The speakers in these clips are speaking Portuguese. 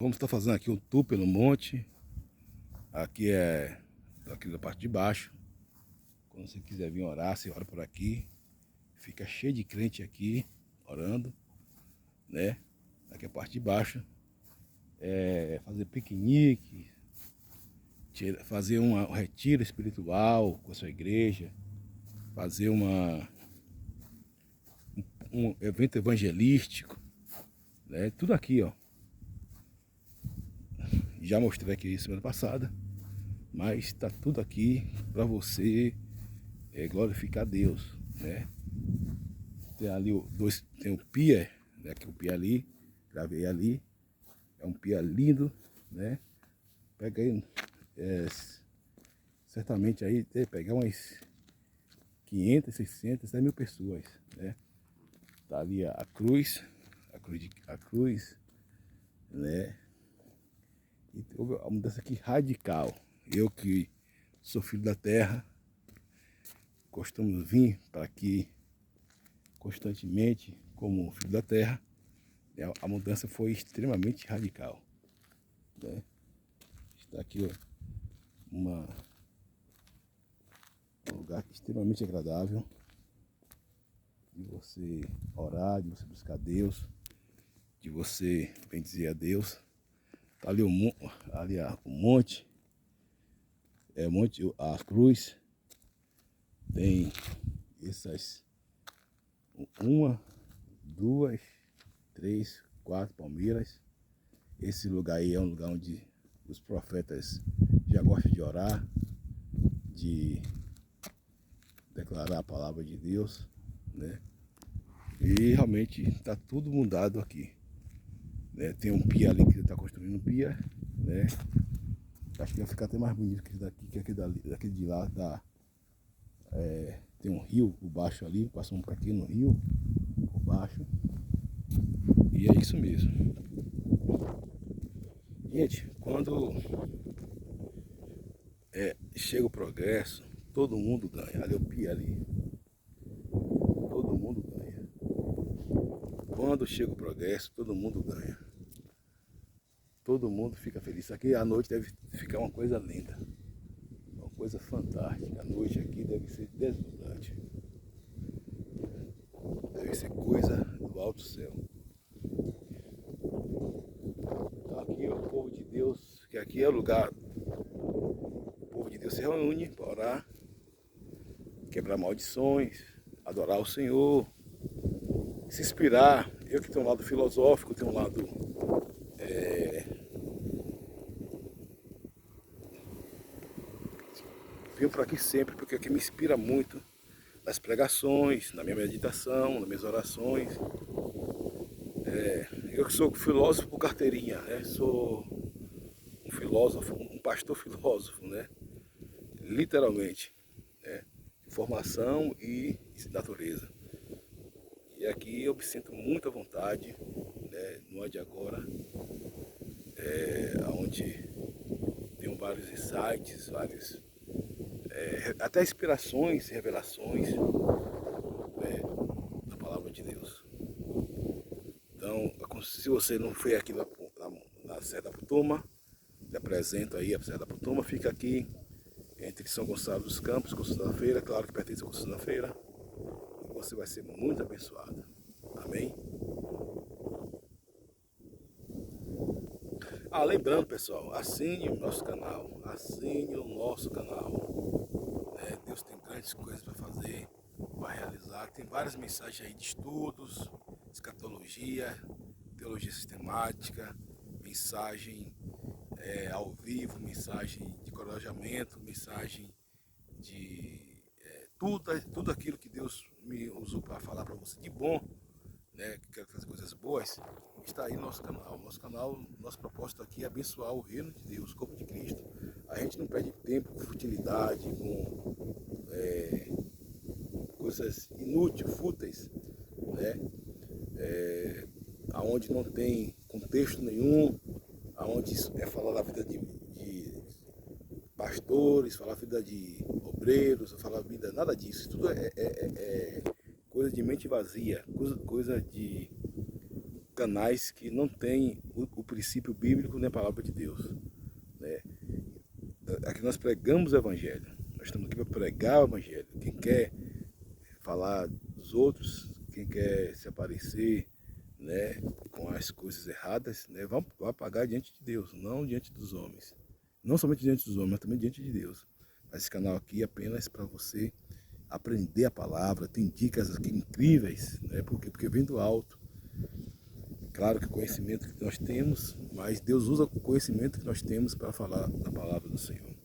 Vamos estar fazendo aqui um tour pelo monte. Aqui é aqui da parte de baixo. Quando você quiser vir orar, você ora por aqui. Fica cheio de crente aqui, orando, né? Aqui é a parte de baixo. É fazer piquenique, fazer um retiro espiritual com a sua igreja, fazer um evento evangelístico, né? Tudo aqui, ó. Já mostrei aqui semana passada, mas está tudo aqui para você glorificar Deus, né? Tem ali tem o pia, né? Aqui o pia ali, gravei ali, é um pia lindo, né? Pega aí, certamente aí pegar umas 500, 600, 10 mil pessoas, né? Tá ali a cruz, a cruz, né? E houve uma mudança aqui radical. Eu que sou filho da terra, costumo vir para aqui constantemente como filho da terra. A mudança foi extremamente radical, né? Está aqui, ó, um lugar extremamente agradável de você orar, de você buscar Deus, de você bendizer a Deus. Tá ali o monte, a cruz, tem essas uma, duas, três, quatro palmeiras. Esse lugar aí é um lugar onde os profetas já gostam de orar, de declarar a palavra de Deus, né? E realmente está tudo mudado aqui, né? Tem um pia ali que está construindo um pia, né? Acho que vai ficar até mais bonito que esse daqui, que aquele de lá tem um rio por baixo ali, passou um pequeno rio por baixo. E é isso mesmo. Gente, quando chega o progresso, todo mundo ganha. Ali é o pia ali. Todo mundo ganha. Quando chega o progresso, todo mundo ganha. Todo mundo fica feliz. Aqui à noite deve ficar uma coisa linda. Uma coisa fantástica. A noite aqui deve ser deslumbrante. Deve ser coisa do alto céu. Então aqui é o povo de Deus, que aqui é o lugar. O povo de Deus se reúne para orar, quebrar maldições, adorar o Senhor, se inspirar. Eu que tenho um lado filosófico, tenho um lado venho por aqui sempre, porque aqui me inspira muito nas pregações, na minha meditação, nas minhas orações. Eu que sou filósofo por carteirinha, né? Sou um filósofo, um pastor filósofo, né? Literalmente, né? Formação e natureza. E aqui eu me sinto muito à vontade, né? No é de agora, onde tenho vários insights, até inspirações, revelações, né, da palavra de Deus. Então, se você não foi aqui na Serra da Putuma, te apresento aí a Serra da Putuma, fica aqui entre São Gonçalo dos Campos, Conceição da Feira, claro que pertence a Conceição da Feira, e você vai ser muito abençoado. Amém? Lembrando, pessoal, assine o nosso canal, assine o nosso canal. Deus tem grandes coisas para fazer, para realizar. Tem várias mensagens aí de estudos, escatologia, teologia sistemática, mensagem ao vivo, mensagem de encorajamento, mensagem de tudo aquilo que Deus me usou para falar para você de bom, né, que quer fazer coisas boas, está aí no nosso canal. Nosso propósito aqui é abençoar o reino de Deus, o corpo de Cristo. A gente não perde tempo com futilidade, com coisas inúteis, fúteis, né? Aonde não tem contexto nenhum, aonde é falar da vida de pastores, falar da vida de obreiros, falar da vida, nada disso. Isso tudo é coisa de mente vazia, coisa de canais que não tem o princípio bíblico nem a palavra de Deus, né? Aqui nós pregamos o Evangelho. Nós estamos aqui para pregar o Evangelho. Quem quer falar dos outros, quem quer se aparecer, né, com as coisas erradas, né, vai pagar diante de Deus, não diante dos homens. Não somente diante dos homens, mas também diante de Deus. Mas esse canal aqui é apenas para você aprender a palavra. Tem dicas aqui incríveis, né, porque vem do alto. Claro que o conhecimento que nós temos, mas Deus usa o conhecimento que nós temos para falar da palavra do Senhor.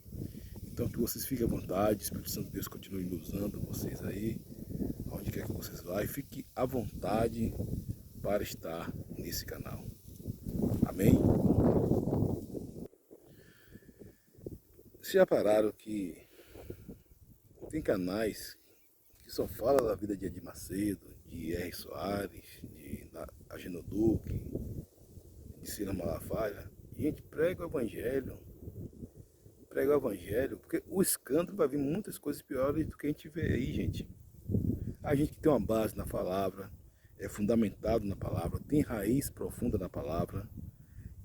Então que vocês fiquem à vontade, o Espírito Santo de Deus continue usando vocês aí, onde quer que vocês vá, e fique à vontade para estar nesse canal. Amém? Vocês já pararam que tem canais que só falam da vida de Edir Macedo, de R. Soares, de Ageno Duque, de Cira Malafaia? Gente, prega o Evangelho, porque o escândalo vai vir muitas coisas piores do que a gente vê aí, gente. A gente que tem uma base na palavra, é fundamentado na palavra, tem raiz profunda na palavra,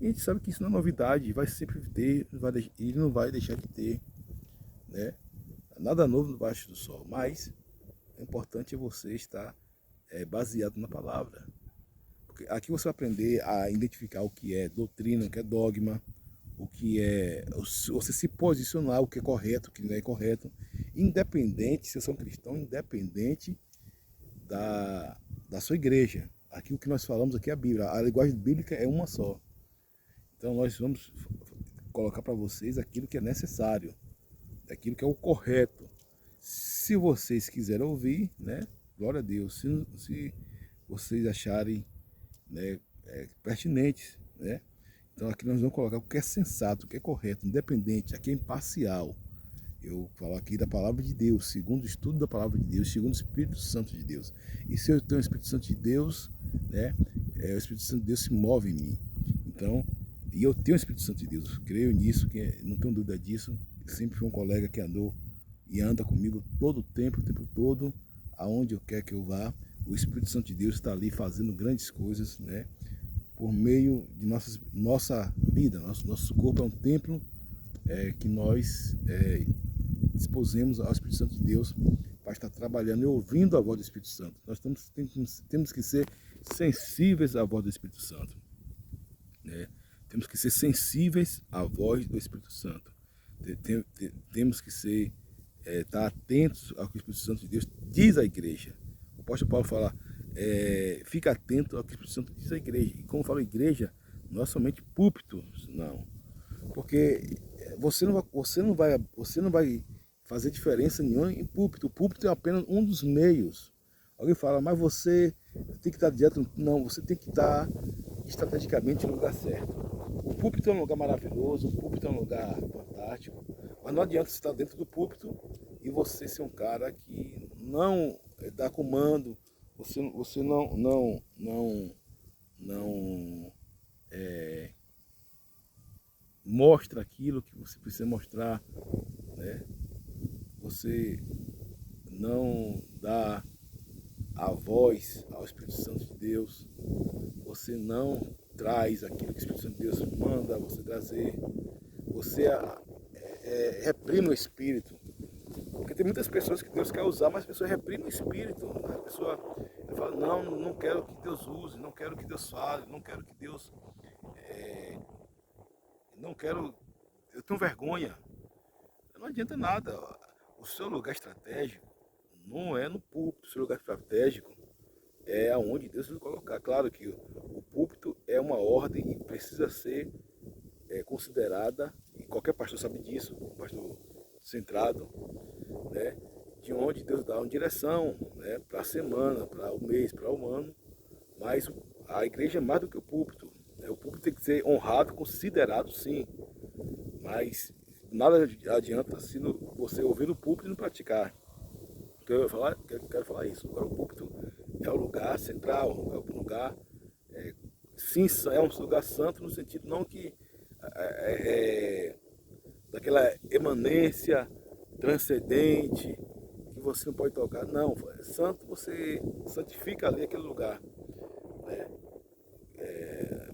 e a gente sabe que isso não é novidade, vai sempre ter, e não vai deixar de ter, né? Nada novo debaixo do sol, mas o importante é você estar baseado na palavra. Porque aqui você vai aprender a identificar o que é doutrina, o que é dogma, o que é você se posicionar, o que é correto, o que não é correto, independente, se você é um cristão, independente da sua igreja. Aqui o que nós falamos aqui é a Bíblia, a linguagem bíblica é uma só. Então nós vamos colocar para vocês aquilo que é necessário, aquilo que é o correto. Se vocês quiserem ouvir, né, glória a Deus. Se vocês acharem, né, pertinentes, né, então aqui nós vamos colocar o que é sensato, o que é correto, independente, aqui é imparcial. Eu falo aqui da palavra de Deus, segundo o estudo da palavra de Deus, segundo o Espírito Santo de Deus. E se eu tenho o Espírito Santo de Deus, né, o Espírito Santo de Deus se move em mim. Então, e eu tenho o Espírito Santo de Deus, eu creio nisso, que não tenho dúvida disso. Sempre fui um colega que andou e anda comigo todo o tempo todo, aonde eu quero que eu vá. O Espírito Santo de Deus está ali fazendo grandes coisas, né, por meio de nossa vida. Nosso corpo é um templo que nós dispusemos ao Espírito Santo de Deus para estar trabalhando e ouvindo a voz do Espírito Santo. Nós temos que ser sensíveis à voz do Espírito Santo, né? Temos que ser sensíveis à voz do Espírito Santo. Temos que estar atentos ao que o Espírito Santo de Deus diz à igreja. O apóstolo Paulo fala, fica atento ao que o Espírito Santo diz à igreja. E como eu falo igreja, não é somente púlpito, não. Porque você não vai fazer diferença nenhuma em púlpito. O púlpito é apenas um dos meios. Alguém fala, mas você tem que estar direto. Não, você tem que estar estrategicamente no lugar certo. O púlpito é um lugar maravilhoso, o púlpito é um lugar fantástico, mas não adianta você estar dentro do púlpito e você ser um cara que não dá comando, você não mostra aquilo que você precisa mostrar, né? Você não dá a voz ao Espírito Santo de Deus, você não traz aquilo que o Espírito Santo de Deus manda você trazer, você reprime o Espírito, porque tem muitas pessoas que Deus quer usar, mas a pessoa reprime o Espírito, a pessoa fala, não quero que Deus use, não quero que Deus fale, não quero que Deus, não quero, eu tenho vergonha. Não adianta nada, o seu lugar estratégico não é no púlpito, o seu lugar estratégico é aonde Deus vai colocar. Claro que o púlpito é uma ordem e precisa ser considerada, e qualquer pastor sabe disso, um pastor centrado, né, de onde Deus dá uma direção, né, para a semana, para o mês, para o ano, mas a igreja é mais do que o púlpito, né? O púlpito tem que ser honrado, considerado sim, mas nada adianta se você ouvir o púlpito e não praticar. Então eu quero falar isso. Agora o púlpito é o lugar central, é um lugar, sim, é um lugar santo no sentido não que daquela emanência transcendente que você não pode tocar. Não, santo, você santifica ali aquele lugar, né?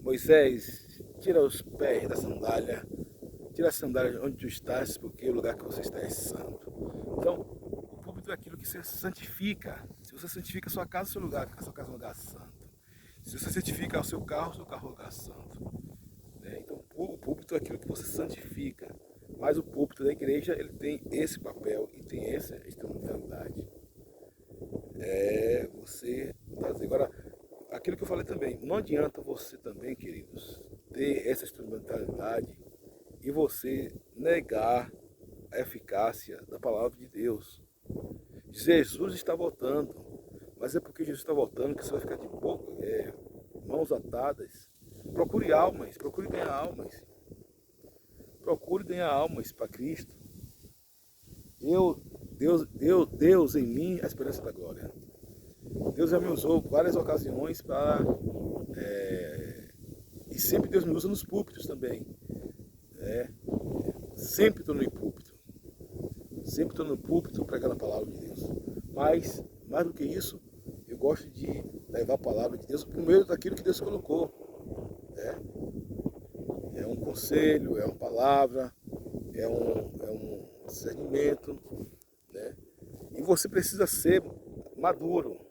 Moisés tira os pés da sandália, tira a sandália onde tu estás, porque o lugar que você está é santo. Então, o púlpito é aquilo que você santifica. Se você santifica a sua casa, o seu lugar, a sua casa é um lugar santo. Se você santifica o seu carro é um lugar santo. Então, o púlpito é aquilo que você santifica. Mas o púlpito da igreja, ele tem esse papel e tem essa instrumentalidade. Você trazer. Agora, aquilo que eu falei também, não adianta você também, queridos, ter essa instrumentalidade e você negar a eficácia da palavra de Deus. Jesus está voltando, mas é porque Jesus está voltando que você vai ficar de boca, mãos atadas. Procure almas, procure ganhar almas. Procure ganhar almas para Cristo. Deus em mim, a esperança da glória. Deus já me usou várias ocasiões para... e sempre Deus me usa nos púlpitos também. Sempre estou no púlpito. Sempre estou no púlpito pregando a palavra de Deus. Mas, mais do que isso, eu gosto de levar a palavra de Deus por meio daquilo que Deus colocou. É um conselho, é uma palavra, é um discernimento. E você precisa ser maduro.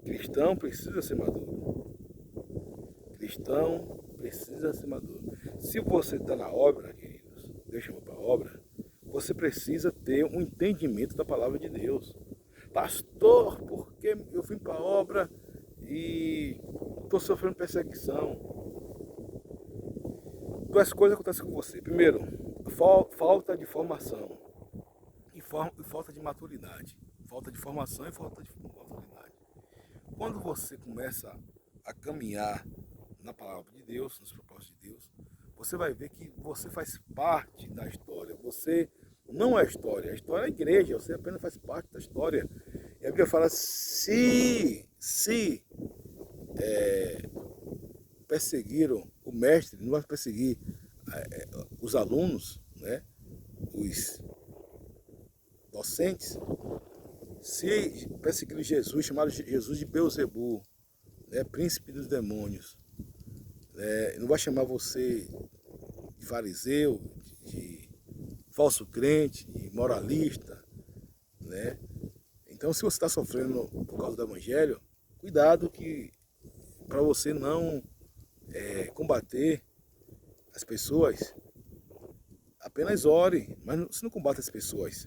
Cristão precisa ser maduro. Cristão precisa ser maduro. Se você está na obra, queridos, Deus chamou para a obra, você precisa ter um entendimento da palavra de Deus. Pastor, porque eu vim para a obra e estou sofrendo perseguição? Duas coisas acontecem com você. Primeiro, falta de formação e falta de maturidade. Falta de formação e falta de maturidade. Quando você começa a caminhar na palavra de Deus, nos propósitos de Deus, você vai ver que você faz parte da história. Você não é a história é a igreja, você apenas faz parte da história. E a Bíblia fala, se perseguiram o mestre, não vai perseguir os alunos, os docentes. Se perseguiram Jesus, chamaram Jesus de Beelzebul, príncipe dos demônios, não vai chamar você de fariseu, de falso crente, de moralista, Então, se você está sofrendo por causa do evangelho, cuidado que para você não combater as pessoas, apenas ore, mas você não combate as pessoas.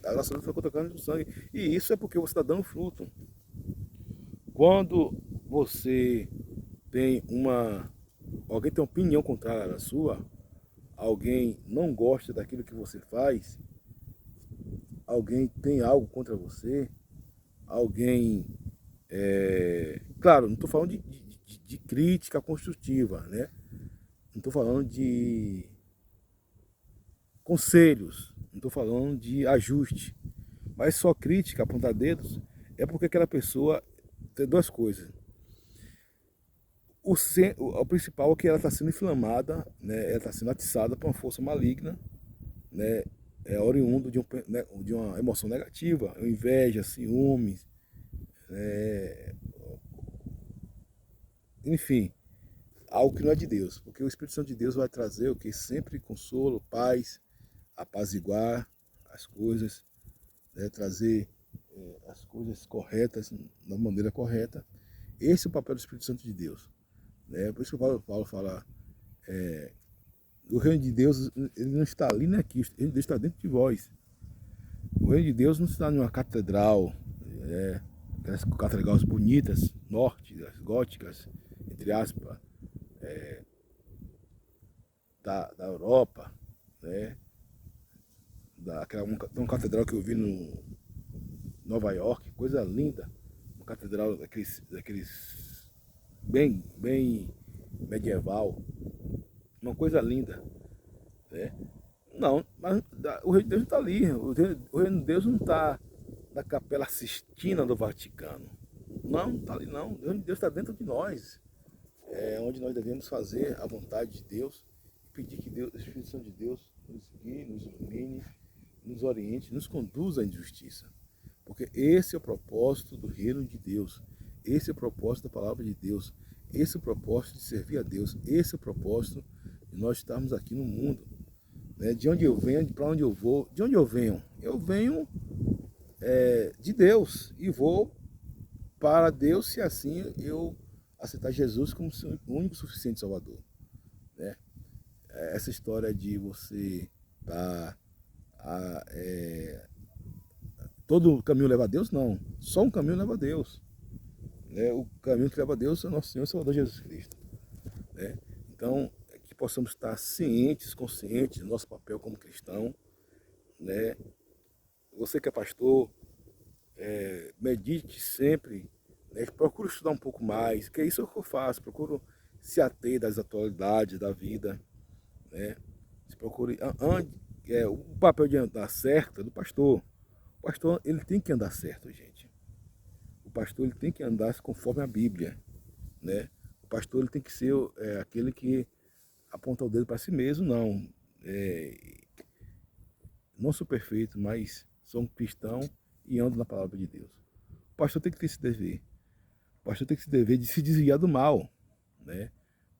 A nossa luta foi contra a carne do sangue. E isso é porque você está dando fruto. Quando você tem alguém tem uma opinião contrária à sua, alguém não gosta daquilo que você faz, alguém tem algo contra você, alguém... Claro, não estou falando de crítica construtiva, Não estou falando de conselhos, não estou falando de ajuste. Mas só crítica, apontar dedos, é porque aquela pessoa tem duas coisas. O principal é que ela está sendo inflamada, ela está sendo atiçada por uma força maligna, é oriundo de uma emoção negativa, inveja, ciúmes, enfim, algo que não é de Deus, porque o Espírito Santo de Deus vai trazer o que? Sempre consolo, paz, apaziguar as coisas, trazer as coisas corretas, da maneira correta. Esse é o papel do Espírito Santo de Deus. Por isso que o Paulo fala, o reino de Deus ele não está ali nem aqui, o reino de Deus está dentro de vós. O reino de Deus não está em uma catedral, aquelas catedrais bonitas, nórdicas, góticas, entre aspas, da Europa, tem uma catedral que eu vi no Nova York, coisa linda, uma catedral daqueles bem medieval, uma coisa linda, Não, mas o reino de Deus não está ali, o reino de Deus não está na Capela Sistina do Vaticano, não está ali não, o reino de Deus está dentro de nós, onde nós devemos fazer a vontade de Deus e pedir que Deus, o Espírito Santo de Deus nos guie, nos ilumine, nos oriente, nos conduza à justiça. Porque esse é o propósito do reino de Deus. Esse é o propósito da palavra de Deus. Esse é o propósito de servir a Deus. Esse é o propósito de nós estarmos aqui no mundo. Né? De onde eu venho, para onde eu vou. De onde eu venho? Eu venho de Deus e vou para Deus se assim eu aceitar Jesus como o único suficiente Salvador. Né? Essa história de você estar... todo caminho leva a Deus? Não. Só um caminho leva a Deus. Né? O caminho que leva a Deus é o nosso Senhor e Salvador Jesus Cristo. Né? Então, que possamos estar cientes, conscientes do nosso papel como cristão. Né? Você que é pastor, medite sempre, né? Procure estudar um pouco mais, que é isso que eu faço, procuro se ater das atualidades da vida. Né? Se procure, o papel de andar certo é do pastor. O pastor, ele tem que andar certo, gente. O pastor, ele tem que andar conforme a Bíblia, né? O pastor, ele tem que ser aquele que aponta o dedo para si mesmo, não. Não sou perfeito, mas sou um cristão e ando na palavra de Deus. O pastor tem que ter esse dever. O pastor tem que ter esse dever de se desviar do mal, né?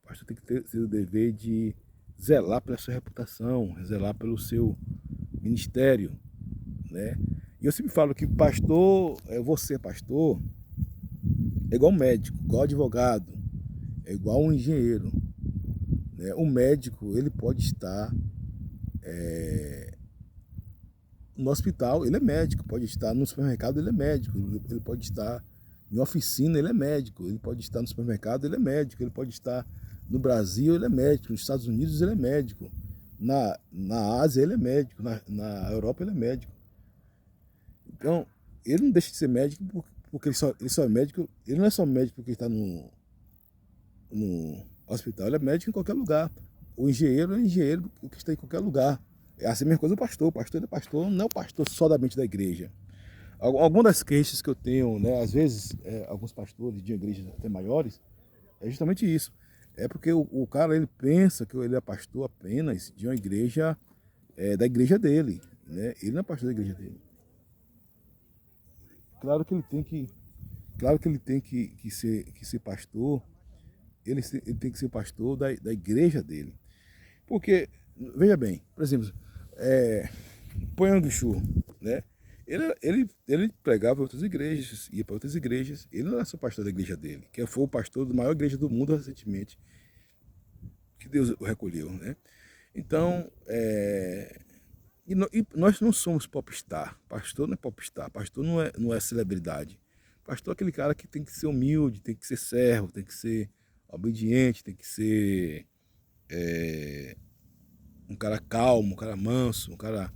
O pastor tem que ter esse dever de zelar pela sua reputação, zelar pelo seu ministério, né? E eu sempre falo que pastor, você pastor, é igual médico, igual advogado, é igual um engenheiro. Né? O médico, ele pode estar no hospital, ele é médico, pode estar no supermercado, ele é médico, ele pode estar em oficina, ele é médico, ele pode estar no supermercado, ele é médico, ele pode estar no Brasil, ele é médico, nos Estados Unidos ele é médico, na Ásia ele é médico, na Europa ele é médico. Então, ele não deixa de ser médico porque ele só é médico, ele não é só médico porque está no hospital, ele é médico em qualquer lugar. O engenheiro é engenheiro que está em qualquer lugar. É assim a mesma coisa o pastor. O pastor é pastor, não é o pastor só da mente da igreja. Algumas das queixas que eu tenho, né, às vezes, alguns pastores de igrejas até maiores, é justamente isso. É porque o cara, ele pensa que ele é pastor apenas de uma igreja, da igreja dele. Né? Ele não é pastor da igreja dele. Claro que ele tem que ser pastor, ele tem que ser pastor da igreja dele. Porque, veja bem, por exemplo, Poiano Bichu, né? Ele pregava em outras igrejas, ia para outras igrejas. Ele não era só pastor da igreja dele, que foi o pastor da maior igreja do mundo recentemente, que Deus o recolheu, né? Então, e nós não somos popstar. Pastor não é popstar, pastor não é celebridade. Pastor é aquele cara que tem que ser humilde, tem que ser servo, tem que ser obediente, tem que ser um cara calmo, um cara manso, um cara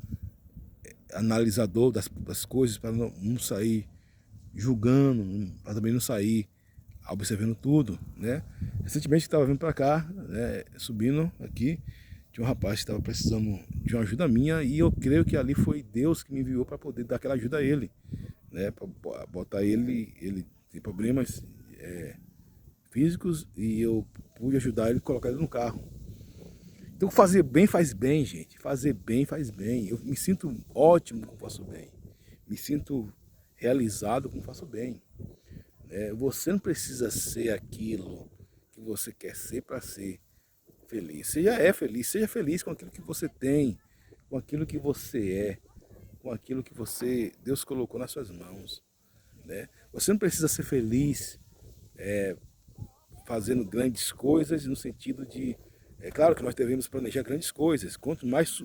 analisador das coisas, para não sair julgando, para também não sair observando tudo, né? Recentemente estava vindo para cá, né, subindo aqui, tinha um rapaz que estava precisando de uma ajuda minha e eu creio que ali foi Deus que me enviou para poder dar aquela ajuda a ele, né? Para botar ele tem problemas físicos e eu pude ajudar ele a colocar ele no carro. Então fazer bem faz bem, gente. Fazer bem faz bem. Eu me sinto ótimo quando faço bem. Me sinto realizado quando faço bem. Você não precisa ser aquilo que você quer ser para ser feliz. Você já é feliz. Seja feliz com aquilo que você tem, com aquilo que você é, com aquilo que Deus colocou nas suas mãos. Né? Você não precisa ser feliz fazendo grandes coisas no sentido de... É claro que nós devemos planejar grandes coisas. Quanto mais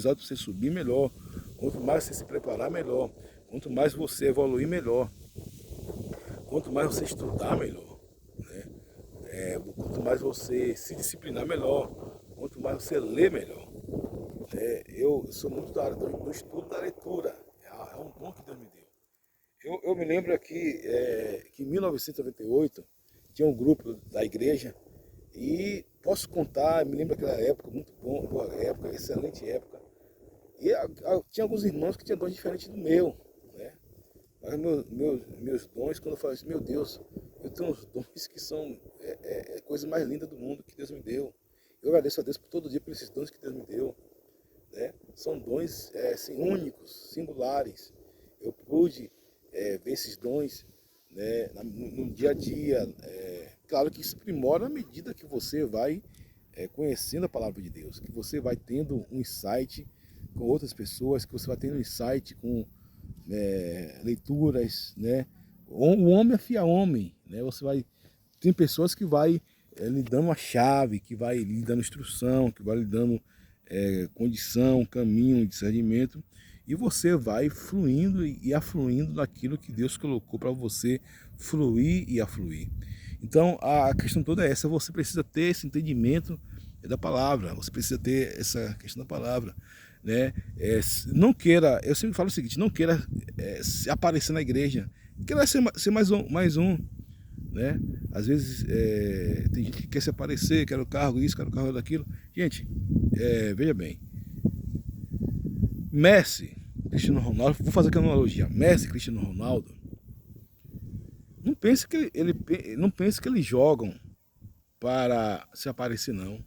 alto você subir, melhor. Quanto mais você se preparar, melhor. Quanto mais você evoluir, melhor. Quanto mais você estudar, melhor. Né? Quanto mais você se disciplinar, melhor. Quanto mais você ler, melhor. Eu sou muito da área do estudo, da leitura. É um dom que Deus me deu. Eu me lembro aqui que em 1998 tinha um grupo da igreja e posso contar, me lembro daquela época, muito boa época, excelente época. E tinha alguns irmãos que tinham dons diferentes do meu, né? Mas meus dons, quando eu falo assim, meu Deus, eu tenho uns dons que são a coisa mais linda do mundo que Deus me deu. Eu agradeço a Deus por todo dia por esses dons que Deus me deu. Né? São dons únicos, singulares. Eu pude ver esses dons né, no dia a dia. Claro que isso aprimora à medida que você vai conhecendo a palavra de Deus, que você vai tendo um insight com outras pessoas, que você vai tendo um insight com leituras, né? O homem afia homem, né? Você vai tem pessoas que vai lhe dando uma chave, que vai lhe dando instrução, que vai lhe dando condição, caminho, discernimento, e você vai fluindo e afluindo naquilo que Deus colocou para você fluir e afluir. Então a questão toda é essa, você precisa ter esse entendimento da palavra, você precisa ter essa questão da palavra, né? Não queira, eu sempre falo o seguinte, não queira se aparecer na igreja, queira ser mais um, né? Às vezes tem gente que quer se aparecer, quer o cargo isso, quer o cargo daquilo. Gente, veja bem, Messi, Cristiano Ronaldo, vou fazer aqui uma analogia, Messi, Cristiano Ronaldo, não pense que não pense que eles jogam para se aparecer, não.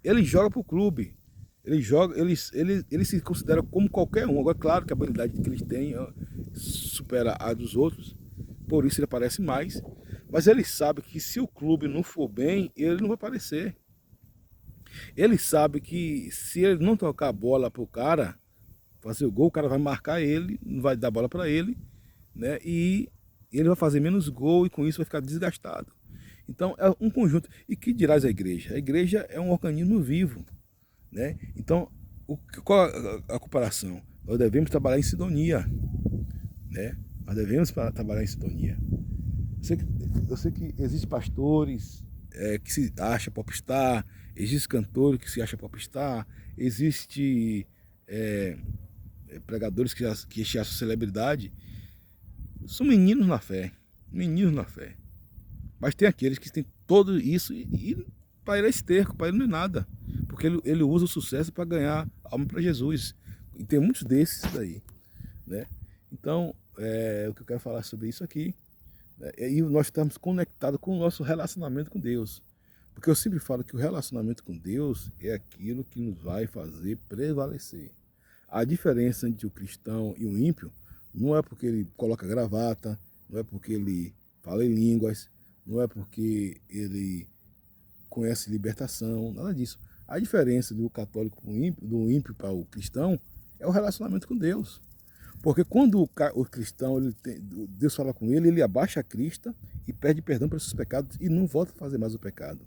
Ele joga para o clube. Ele se considera como qualquer um. Agora, claro que a habilidade que eles têm supera a dos outros, por isso ele aparece mais. Mas ele sabe que se o clube não for bem, ele não vai aparecer. Ele sabe que se ele não tocar a bola para o cara fazer o gol, o cara vai marcar ele, não vai dar bola para ele, né? E ele vai fazer menos gol e com isso vai ficar desgastado. Então é um conjunto. E que dirás a igreja? A igreja é um organismo vivo, né? Então, qual a comparação? Nós devemos trabalhar em sintonia, né? Nós devemos trabalhar em sintonia. Eu sei que existem pastores que se acham popstar, existem cantores que se acham popstar, existem pregadores que se acham celebridade. São meninos na fé, meninos na fé. Mas tem aqueles que têm tudo isso e para ele é esterco, para ele não é nada. Porque ele usa o sucesso para ganhar alma para Jesus. E tem muitos desses daí, né? Então, o que eu quero falar sobre isso aqui, né? E nós estamos conectados com o nosso relacionamento com Deus. Porque eu sempre falo que o relacionamento com Deus é aquilo que nos vai fazer prevalecer. A diferença entre o cristão e o ímpio não é porque ele coloca gravata, não é porque ele fala em línguas, não é porque ele conhece libertação, nada disso. A diferença do católico do ímpio para o cristão é o relacionamento com Deus. Porque quando o cristão, Deus fala com ele, ele abaixa a crista e pede perdão pelos seus pecados e não volta a fazer mais o pecado.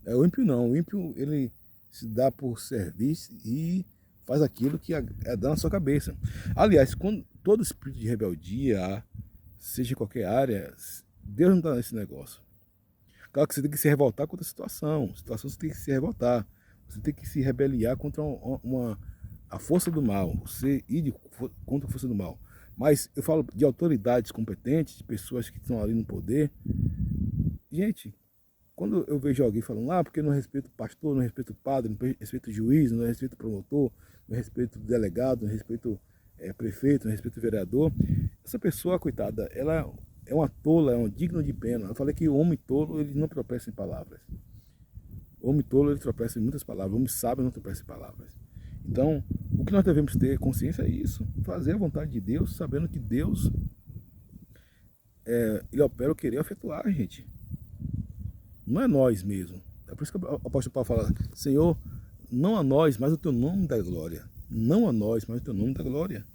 O ímpio não, o ímpio ele se dá por serviço e faz aquilo que dá na sua cabeça. Aliás, quando todo espírito de rebeldia, seja em qualquer área, Deus não está nesse negócio. Claro que você tem que se revoltar contra a situação você tem que se revoltar, você tem que se rebeliar contra a força do mal, você ir contra a força do mal. Mas eu falo de autoridades competentes, de pessoas que estão ali no poder. Gente, quando eu vejo alguém falando, porque não respeito o pastor, não respeito o padre, não respeito o juiz, não respeito o promotor, não respeito o delegado, não respeito o prefeito, não respeito o vereador, essa pessoa, coitada, ela é uma tola, é um digno de pena. Eu falei que o homem tolo, ele não tropeça em palavras. O homem tolo, ele tropeça em muitas palavras. O homem sábio não tropeça em palavras. Então, o que nós devemos ter consciência é isso. Fazer a vontade de Deus, sabendo que Deus, ele opera o querer efetuar, gente. Não é nós mesmo. É por isso que o apóstolo Paulo fala, Senhor, não a nós, mas o teu nome da glória. Não a nós, mas o teu nome da glória.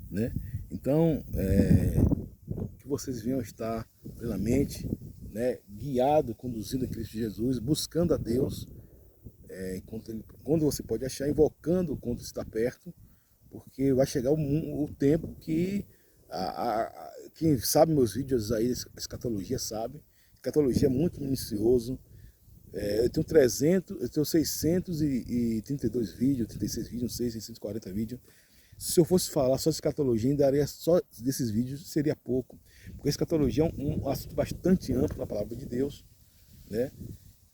Né? Então, que vocês venham estar plenamente, né, guiado, conduzido em Cristo Jesus, buscando a Deus, quando você pode achar, invocando quando está perto, porque vai chegar o tempo que quem sabe meus vídeos aí, escatologia sabe, escatologia é muito minucioso. Eu tenho 632 vídeos, 36 vídeos, não sei, 640 vídeos. Se eu fosse falar só de escatologia, daria só desses vídeos, seria pouco. Porque a escatologia é um assunto bastante amplo na palavra de Deus, né?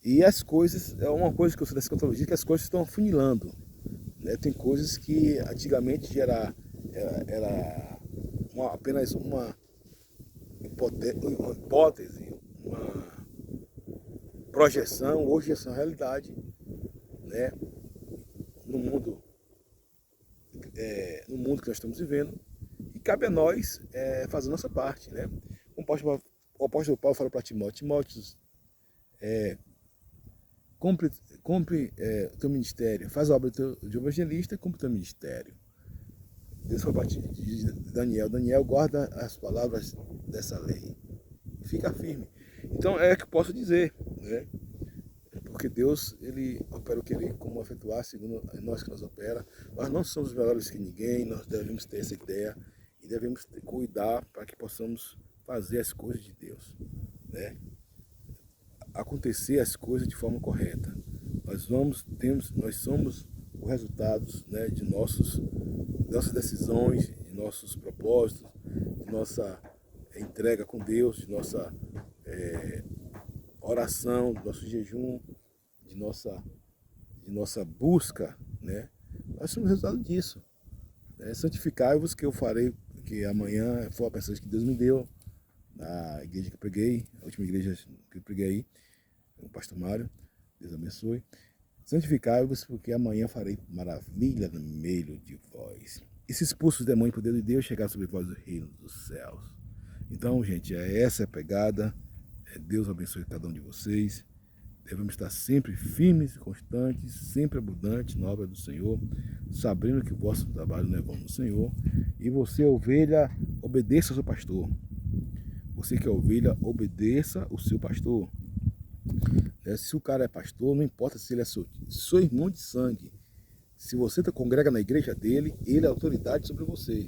E as coisas, é uma coisa que eu sei da escatologia, que as coisas estão afunilando, né? Tem coisas que antigamente era apenas uma hipótese, uma projeção, hoje essa é uma realidade, né? No mundo que nós estamos vivendo, e cabe a nós fazer a nossa parte, né? Como o apóstolo Paulo fala para Timóteo, Timóteo, cumpre o teu ministério, faz a obra de evangelista e cumpre o teu ministério. Deus foi para Daniel, Daniel guarda as palavras dessa lei, fica firme. Então é o que eu posso dizer, né? Porque Deus, ele opera o que ele, como efetuar, segundo nós que nos opera. Nós não somos melhores que ninguém, nós devemos ter essa ideia e devemos cuidar para que possamos fazer as coisas de Deus, né? Acontecer as coisas de forma correta. Nós somos os resultados, né, de nossas decisões, de nossos propósitos, de nossa entrega com Deus, de nossa oração, do nosso jejum, de nossa busca, né? Nós somos resultado disso. Né? Santificai-vos, que eu farei, que amanhã foi a mensagem que Deus me deu na igreja que eu preguei, a última igreja que eu preguei aí, o pastor Mário, Deus abençoe. Santificai-vos, porque amanhã farei maravilha no meio de vós. E se expulso os demônios por poder de Deus, chegar sobre vós o reino dos céus. Então, gente, essa é a pegada. Deus abençoe cada um de vocês. Devemos estar sempre firmes e constantes, sempre abundantes na obra do Senhor, sabendo que o vosso trabalho não é vão no Senhor. E você, ovelha, obedeça ao seu pastor. Você que é ovelha, obedeça o seu pastor. Se o cara é pastor, não importa se ele é seu irmão de sangue. Se você congrega na igreja dele, ele é autoridade sobre você.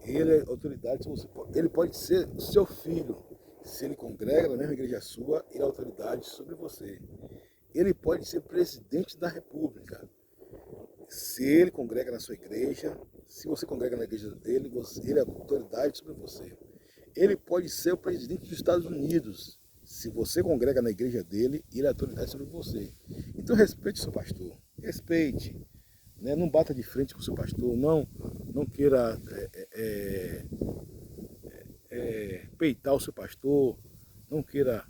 Ele é autoridade sobre você. Ele pode ser o seu filho. Se ele congrega na mesma igreja sua, ele é autoridade sobre você. Ele pode ser presidente da república. Se ele congrega na sua igreja, se você congrega na igreja dele, ele é autoridade sobre você. Ele pode ser o presidente dos Estados Unidos. Se você congrega na igreja dele, ele é autoridade sobre você. Então respeite o seu pastor. Respeite. Né? Não bata de frente com o seu pastor. Não queira peitar o seu pastor. Não queira...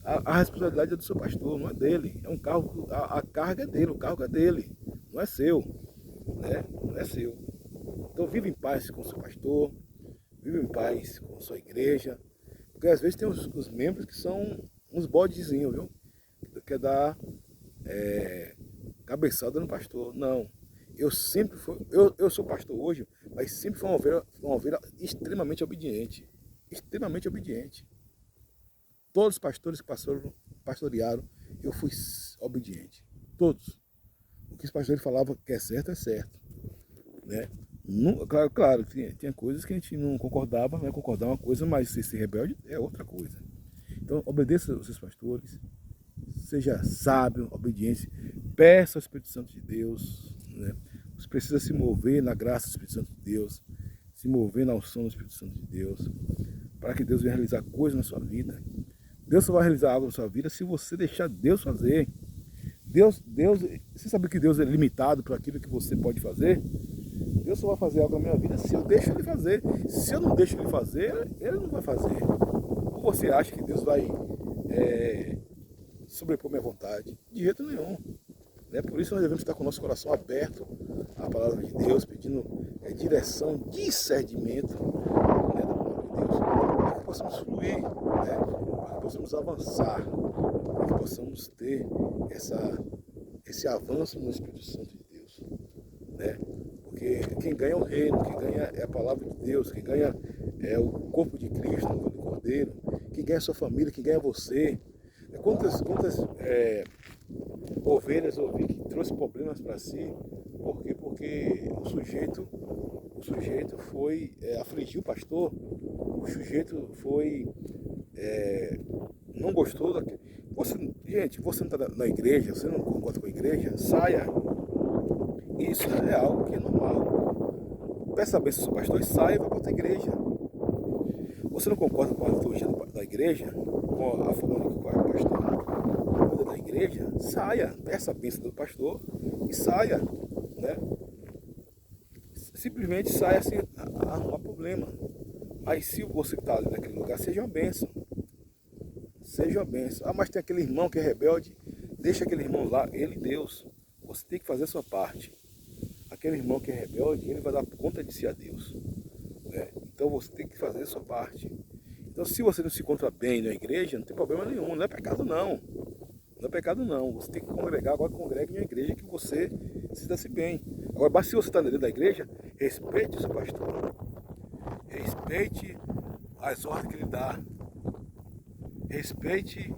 A responsabilidade é do seu pastor, não é dele. É um cargo, a carga é dele, o cargo é dele. Não é seu. Né? Não é seu. Então vive em paz com o seu pastor. Vive em paz com a sua igreja. Porque às vezes tem os membros que são uns bodezinhos, viu? Que quer dar cabeçada no pastor. Não. Eu sempre fui, eu sou pastor hoje, mas sempre fui uma ovelha extremamente obediente. Extremamente obediente. Todos os pastores que pastorearam, eu fui obediente. Todos. O que os pastores falavam que é certo, né? Não, claro, tinha coisas que a gente não concordava, né? Concordar uma coisa, mas ser rebelde é outra coisa. Então, obedeça aos seus pastores, seja sábio, obediente, peça ao Espírito Santo de Deus, né? Você precisa se mover na graça do Espírito Santo de Deus, se mover na unção do Espírito Santo de Deus, para que Deus venha realizar coisas na sua vida. Deus só vai realizar algo na sua vida se você deixar Deus fazer. Deus, você sabe que Deus é limitado para aquilo que você pode fazer? Deus só vai fazer algo na minha vida se eu deixo Ele fazer. Se eu não deixo Ele fazer, Ele não vai fazer. Ou você acha que Deus vai sobrepor minha vontade? De jeito nenhum. Né? Por isso nós devemos estar com o nosso coração aberto à palavra de Deus, pedindo direção, discernimento, né, da palavra de Deus, para que possamos fluir, né? Para que possamos avançar, para que possamos ter esse avanço no Espírito Santo de Deus. Né? Porque quem ganha é o reino, quem ganha é a palavra de Deus, quem ganha é o corpo de Cristo, o corpo do Cordeiro, quem ganha é a sua família, quem ganha é você. Quantas ovelhas eu vi que trouxe problemas para si, porque o sujeito foi afligir o pastor, o sujeito foi não gostou daquilo. Gente, você não está na igreja, você não concorda com a igreja, saia. Isso é algo que é normal. Peça a bênção do seu pastor e saia e vá para outra igreja. Você não concorda com a liturgia da igreja, com a forma que o pastor cuida da igreja, saia. Peça a bênção do pastor e saia. Né? Simplesmente saia sem arrumar problema. Mas se você está ali naquele lugar, seja uma bênção. Seja uma bênção. Ah, mas tem aquele irmão que é rebelde, deixa aquele irmão lá, ele e Deus. Você tem que fazer a sua parte. Aquele irmão que é rebelde, ele vai dar conta de si a Deus. Né? Então você tem que fazer a sua parte. Então se você não se encontra bem na igreja, não tem problema nenhum, não é pecado não. Não é pecado não. Você tem que congregar, agora congregue em uma igreja que você se sinta-se bem. Agora, mas se você está dentro da igreja, respeite o seu pastor. Respeite as ordens que ele dá. Respeite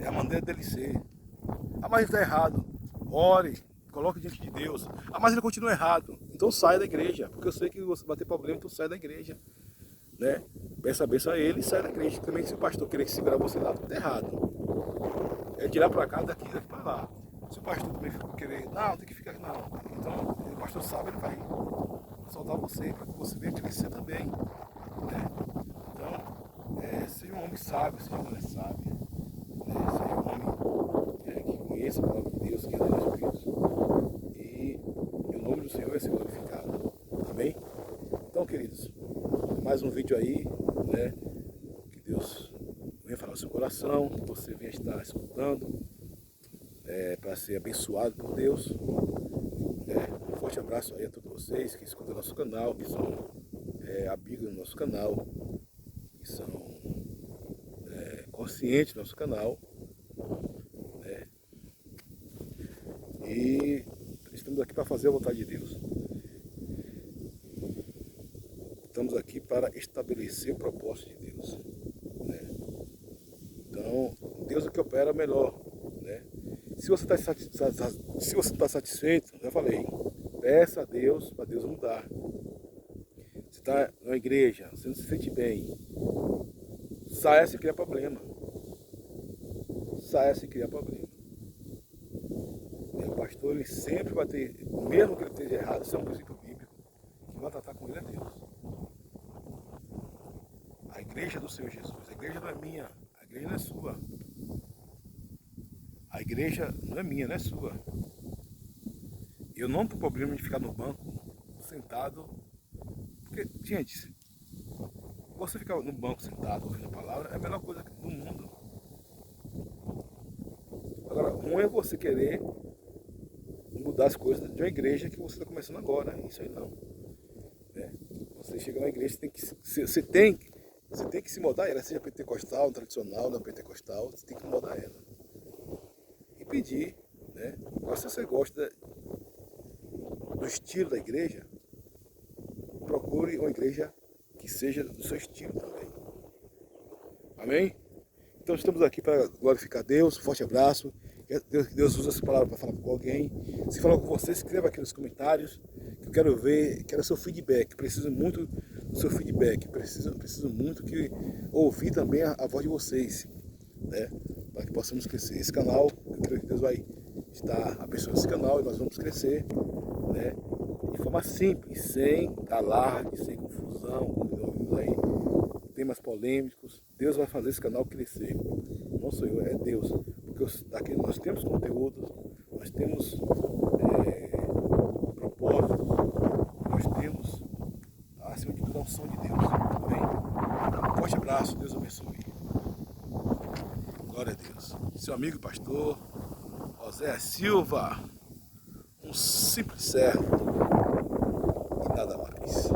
a maneira dele ser. Ah, mas está errado. Ore, coloque diante de Deus. Ah, mas ele continua errado. Então saia da igreja, porque eu sei que você vai ter problema, então saia da igreja. Né? Peça a benção a ele e saia da igreja. Também se o pastor querer segurar você lá, está errado. É de lá para cá, daqui para lá. Se o pastor também for querer, não, tem que ficar, não. Então, o pastor sabe, ele vai soltar você para que você venha crescer também. Né? Então, seja um homem sábio, seja uma mulher sábia. Né? Seja um homem que conheça a palavra de Deus, que anda no Espírito. E o nome do Senhor vai ser glorificado. Amém? Então, queridos, mais um vídeo aí, né? Que Deus venha falar no seu coração, que você venha estar escutando, para ser abençoado por Deus. Um forte abraço aí a todos vocês que escutam nosso canal, que são amigos do nosso canal, que são conscientes do nosso canal. Né? E estamos aqui para fazer a vontade de Deus. Estamos aqui para estabelecer o propósito de Deus. Né? Então, Deus é que opera melhor. Né? Se você está satisfeito, já falei, peça a Deus para Deus mudar. Você está na igreja, você não se sente bem, saia se criar problema. Saia se criar problema. O pastor ele sempre vai ter, mesmo que ele esteja errado, isso é um princípio bíblico, que vai tratar com ele é Deus. A igreja do Senhor Jesus, a igreja não é minha, a igreja não é sua. A igreja não é minha, não é sua. Eu não tenho problema de ficar no banco, sentado. Porque, gente, você ficar no banco sentado ouvindo a palavra é a melhor coisa do mundo. Agora, ruim é você querer mudar as coisas de uma igreja que você está começando agora. Isso aí não. Você chega na igreja, você tem que se mudar ela, seja pentecostal, tradicional, não pentecostal, você tem que mudar ela. E pedir, né? Se você gosta do estilo da igreja, procure uma igreja que seja do seu estilo também. Amém? Então estamos aqui para glorificar Deus. Um forte abraço. Que Deus use essa palavra para falar com alguém. Se falar com você, escreva aqui nos comentários. Que eu quero ver, quero seu feedback. Preciso muito do seu feedback. Preciso muito ouvir também a voz de vocês. Né? Para que possamos crescer. Esse canal, eu creio que Deus vai estar abençoando esse canal e nós vamos crescer. Né? De forma simples, sem alarde, sem confusão, como nós ouvimos aí, temas polêmicos. Deus vai fazer esse canal crescer. Não sou eu, é Deus. Porque aqui nós temos conteúdo, nós temos propósito, nós temos, acima de tudo, a unção de Deus. Amém? Um forte abraço, Deus abençoe. Glória a Deus. Seu amigo e pastor José Silva, um simples servo e nada mais.